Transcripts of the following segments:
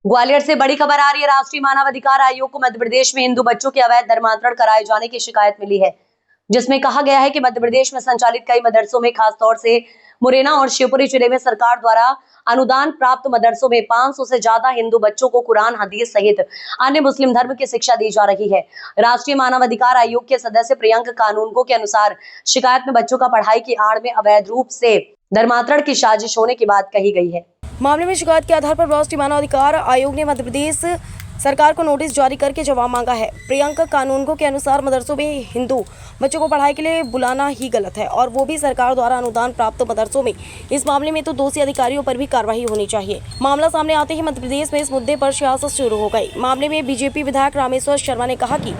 ग्वालियर से बड़ी खबर आ रही है। राष्ट्रीय मानवाधिकार आयोग को मध्य प्रदेश में हिंदू बच्चों के अवैध धर्मांतरण कराए जाने की शिकायत मिली है, जिसमें कहा गया है कि मध्य प्रदेश में संचालित कई मदरसों में, खासतौर से मुरैना और शिवपुरी जिले में सरकार द्वारा अनुदान प्राप्त मदरसों में 500 से ज्यादा हिंदू बच्चों को कुरान, हदीस सहित अन्य मुस्लिम धर्म की शिक्षा दी जा रही है। राष्ट्रीय मानवाधिकार आयोग के सदस्य प्रियंक कानूनगो के अनुसार शिकायत में बच्चों का पढ़ाई की आड़ में अवैध रूप से धर्मांतरण की साजिश होने की बात कही गई है। मामले में शिकायत के आधार पर राष्ट्रीय मानवाधिकार आयोग ने मध्य प्रदेश सरकार को नोटिस जारी करके जवाब मांगा है। प्रियंक कानूनगो के अनुसार मदरसों में हिंदू बच्चों को पढ़ाई के लिए बुलाना ही गलत है, और वो भी सरकार द्वारा अनुदान प्राप्त मदरसों में। इस मामले में तो दोषी अधिकारियों पर भी कार्रवाई होनी चाहिए। मामला सामने आते ही मध्य प्रदेश में इस मुद्दे पर सियासत शुरू हो गई। मामले में बीजेपी विधायक रामेश्वर शर्मा ने कहा कि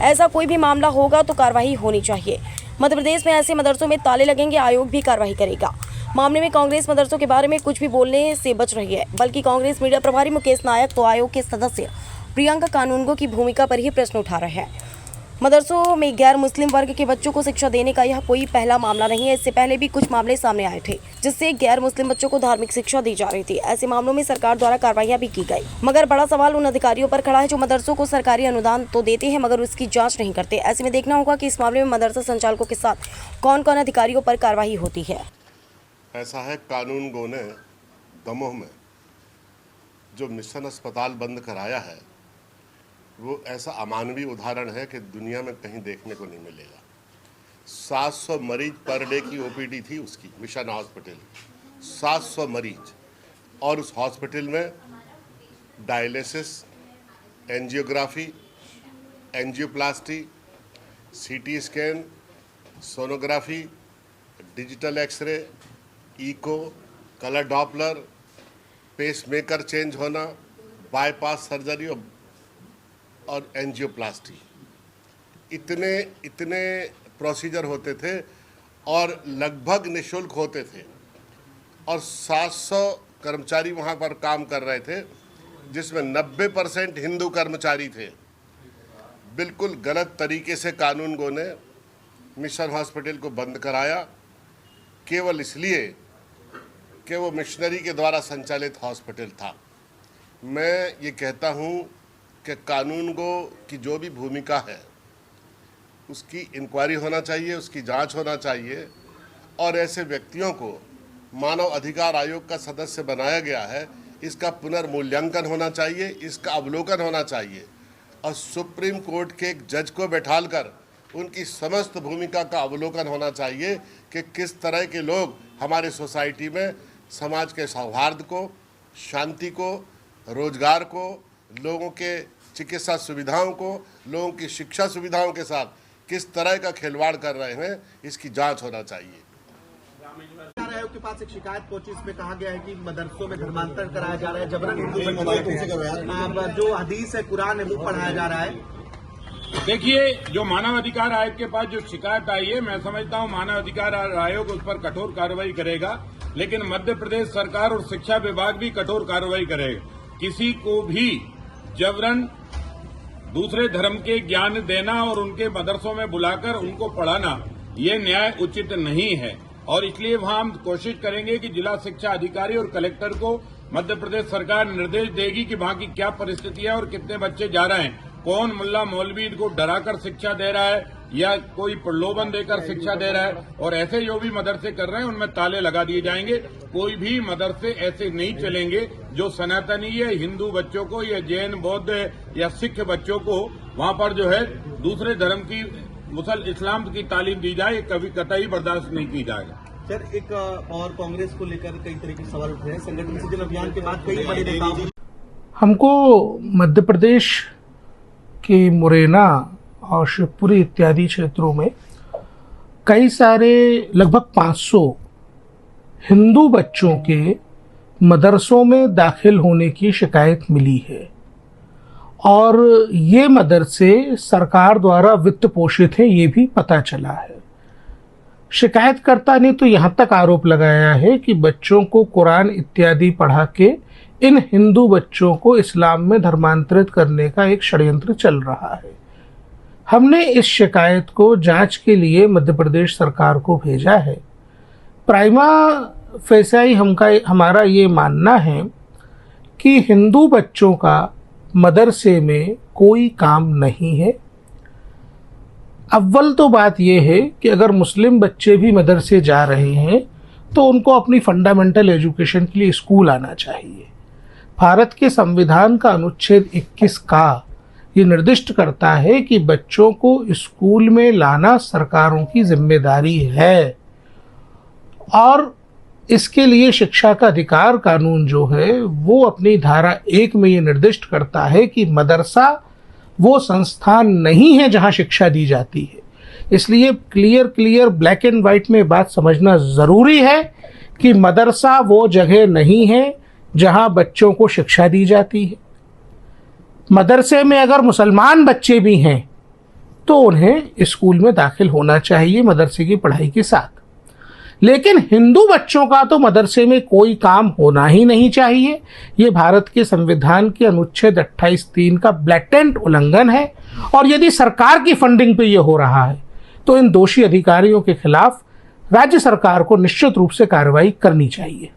ऐसा कोई भी मामला होगा तो कार्रवाई होनी चाहिए। मध्य प्रदेश में ऐसे मदरसों में ताले लगेंगे, आयोग भी कार्रवाई करेगा। मामले में कांग्रेस मदरसों के बारे में कुछ भी बोलने से बच रही है, बल्कि कांग्रेस मीडिया प्रभारी मुकेश नायक तो आयोग के सदस्य प्रियंका कानूनगो की भूमिका पर ही प्रश्न उठा रहे हैं। मदरसों में गैर मुस्लिम वर्ग के बच्चों को शिक्षा देने का यह कोई पहला मामला नहीं है। इससे पहले भी कुछ मामले सामने आए थे, जिससे गैर मुस्लिम बच्चों को धार्मिक शिक्षा दी जा रही थी। ऐसे मामलों में सरकार द्वारा कार्रवाइयां भी की गई, मगर बड़ा सवाल उन अधिकारियों पर खड़ा है जो मदरसों को सरकारी अनुदान तो देते हैं, मगर उसकी जाँच नहीं करते। ऐसे में देखना होगा कि इस मामले में मदरसा संचालकों के साथ कौन कौन अधिकारियों पर कार्रवाई होती है। ऐसा है, कानूनगो ने दमोह में जो मिशन अस्पताल बंद कराया है, वो ऐसा अमानवीय उदाहरण है कि दुनिया में कहीं देखने को नहीं मिलेगा। 700 मरीज पर डे की ओपीडी थी उसकी, मिशन हॉस्पिटल 700 मरीज, और उस हॉस्पिटल में dialysis, angiography, angioplasty, CT scan, sonography, digital x ray, echo, colour doppler, pacemaker change होना, बाईपास सर्जरी और एंजियोप्लास्टी, इतने प्रोसीजर होते थे और लगभग निःशुल्क होते थे। और 700 कर्मचारी वहाँ पर काम कर रहे थे, जिसमें 90% हिंदू कर्मचारी थे। बिल्कुल गलत तरीके से कानूनगो ने मिशन हॉस्पिटल को बंद कराया, केवल इसलिए कि वो मिशनरी के द्वारा संचालित हॉस्पिटल था। मैं ये कहता हूँ कि कानूनगो की जो भी भूमिका है, उसकी इंक्वायरी होना चाहिए, उसकी जांच होना चाहिए, और ऐसे व्यक्तियों को मानव अधिकार आयोग का सदस्य बनाया गया है, इसका पुनर्मूल्यांकन होना चाहिए, इसका अवलोकन होना चाहिए, और सुप्रीम कोर्ट के एक जज को बैठालकर उनकी समस्त भूमिका का अवलोकन होना चाहिए कि किस तरह के लोग हमारे सोसाइटी में समाज के सौहार्द को, शांति को, रोजगार को, लोगों के चिकित्सा सुविधाओं को, लोगों की शिक्षा सुविधाओं के साथ किस तरह का खिलवाड़ कर रहे हैं, इसकी जांच होना चाहिए। आयोग के पास एक शिकायत पहुंची, इसमें कहा गया है कि मदरसों में धर्मांतरण कराया जा रहा है, जबरन हिंदू बच्चों जो हदीस है, कुरान है, वो पढ़ाया जा रहा है। देखिए, जो मानव अधिकार आयोग के पास जो शिकायत आई है, मैं समझता हूं मानव अधिकार आयोग उस पर कठोर कार्रवाई करेगा, लेकिन मध्य प्रदेश सरकार और शिक्षा विभाग भी कठोर कार्रवाई करेगा। किसी को भी जबरन दूसरे धर्म के ज्ञान देना और उनके मदरसों में बुलाकर उनको पढ़ाना, ये न्याय उचित नहीं है, और इसलिए वहां हम कोशिश करेंगे कि जिला शिक्षा अधिकारी और कलेक्टर को मध्य प्रदेश सरकार निर्देश देगी कि वहां की क्या परिस्थिति है और कितने बच्चे जा रहे हैं, कौन मुल्ला मौलवी को डराकर शिक्षा दे रहा है या कोई प्रलोभन देकर शिक्षा दे रहा है, और ऐसे जो भी मदरसे कर रहे हैं उनमें ताले लगा दिए जाएंगे। कोई भी मदरसे ऐसे नहीं चलेंगे जो सनातनी या हिंदू बच्चों को या जैन, बौद्ध या सिख बच्चों को वहां पर जो है दूसरे धर्म की इस्लाम की तालीम दी जाए, कभी कतई बर्दाश्त नहीं की जाएगा। सर, एक और कांग्रेस को लेकर कई तरह के सवाल उठ रहे हैं। संगठन सृजन अभियान के बाद कई बड़े नेताओं, हमको मध्य प्रदेश के मुरैना और शिवपुरी इत्यादि क्षेत्रों में कई सारे लगभग 500 हिंदू बच्चों के मदरसों में दाखिल होने की शिकायत मिली है, और ये मदरसे सरकार द्वारा वित्त पोषित हैं, ये भी पता चला है। शिकायतकर्ता ने तो यहाँ तक आरोप लगाया है कि बच्चों को कुरान इत्यादि पढ़ा के इन हिंदू बच्चों को इस्लाम में धर्मांतरित करने का एक षड्यंत्र चल रहा है। हमने इस शिकायत को जांच के लिए मध्य प्रदेश सरकार को भेजा है। प्राइमा फेसाई हमारा ये मानना है कि हिंदू बच्चों का मदरसे में कोई काम नहीं है। अव्वल तो बात यह है कि अगर मुस्लिम बच्चे भी मदरसे जा रहे हैं तो उनको अपनी फंडामेंटल एजुकेशन के लिए स्कूल आना चाहिए। भारत के संविधान का अनुच्छेद 21 का ये निर्दिष्ट करता है कि बच्चों को स्कूल में लाना सरकारों की जिम्मेदारी है, और इसके लिए शिक्षा का अधिकार कानून जो है वो अपनी धारा 1 में ये निर्दिष्ट करता है कि मदरसा वो संस्थान नहीं है जहां शिक्षा दी जाती है। इसलिए क्लियर ब्लैक एंड वाइट में बात समझना ज़रूरी है कि मदरसा वो जगह नहीं है जहां बच्चों को शिक्षा दी जाती है। मदरसे में अगर मुसलमान बच्चे भी हैं तो उन्हें स्कूल में दाखिल होना चाहिए मदरसे की पढ़ाई के साथ, लेकिन हिंदू बच्चों का तो मदरसे में कोई काम होना ही नहीं चाहिए। ये भारत के संविधान के अनुच्छेद 28(3) का ब्लैटेंट उल्लंघन है, और यदि सरकार की फंडिंग पे ये हो रहा है तो इन दोषी अधिकारियों के खिलाफ राज्य सरकार को निश्चित रूप से कार्रवाई करनी चाहिए।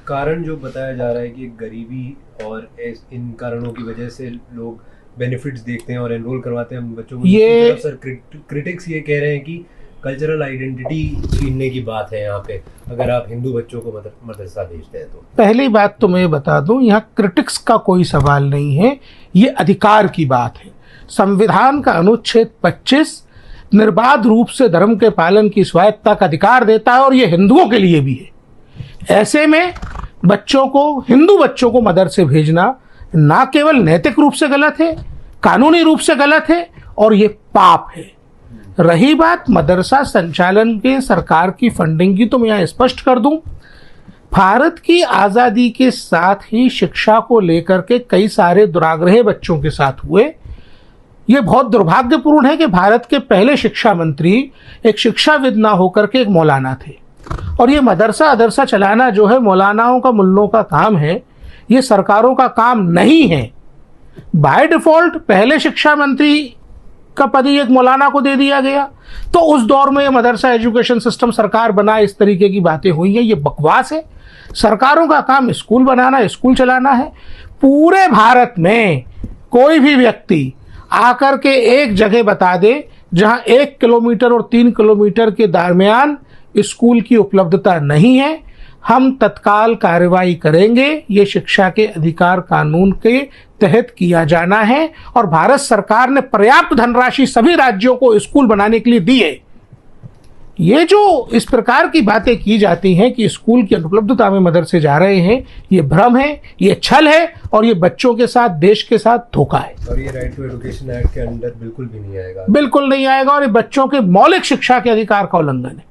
कारण जो बताया जा रहा है कि गरीबी और इन कारणों की वजह से लोग बेनिफिट्स देखते हैं और एनरोल करवाते हैं बच्चों को। ये सर क्रिटिक्स ये कह रहे हैं कि कल्चरल आइडेंटिटी छीनने की बात है यहाँ पे, अगर आप हिंदू बच्चों को मदरसा भेजते हैं तो। पहली बात तो मैं बता दूं, यहाँ क्रिटिक्स का कोई सवाल नहीं है, ये अधिकार की बात है। संविधान का अनुच्छेद 25 निर्बाध रूप से धर्म के पालन की स्वायत्तता का अधिकार देता है, और ये हिंदुओं के लिए भी है। ऐसे में बच्चों को, हिंदू बच्चों को मदरसे भेजना ना केवल नैतिक रूप से गलत है, कानूनी रूप से गलत है, और ये पाप है। रही बात मदरसा संचालन के सरकार की फंडिंग की, तो मैं यहाँ स्पष्ट कर दूं, भारत की आज़ादी के साथ ही शिक्षा को लेकर के कई सारे दुराग्रह बच्चों के साथ हुए। ये बहुत दुर्भाग्यपूर्ण है कि भारत के पहले शिक्षा मंत्री एक शिक्षाविद ना होकर के एक मौलाना थे, और ये मदरसा चलाना जो है मौलानाओं का, मुल्लों का काम है, ये सरकारों का काम नहीं है। बाय डिफॉल्ट पहले शिक्षा मंत्री का पद ही एक मौलाना को दे दिया गया, तो उस दौर में ये मदरसा एजुकेशन सिस्टम सरकार बनाए, इस तरीके की बातें हुई हैं, ये बकवास है। सरकारों का काम स्कूल बनाना, स्कूल चलाना है। पूरे भारत में कोई भी व्यक्ति आकर के एक जगह बता दे जहां 1 किलोमीटर और 3 किलोमीटर के दरमियान स्कूल की उपलब्धता नहीं है, हम तत्काल कार्रवाई करेंगे। ये शिक्षा के अधिकार कानून के तहत किया जाना है, और भारत सरकार ने पर्याप्त धनराशि सभी राज्यों को स्कूल बनाने के लिए दी है। ये जो इस प्रकार की बातें की जाती हैं कि स्कूल की अनुपलब्धता में मदरसे जा रहे हैं, ये भ्रम है, ये छल है, और ये बच्चों के साथ, देश के साथ धोखा है। और ये राइट टू एजुकेशन एक्ट के अंदर बिल्कुल भी नहीं आएगा, बिल्कुल नहीं आएगा, और ये बच्चों के मौलिक शिक्षा के अधिकार का उल्लंघन है।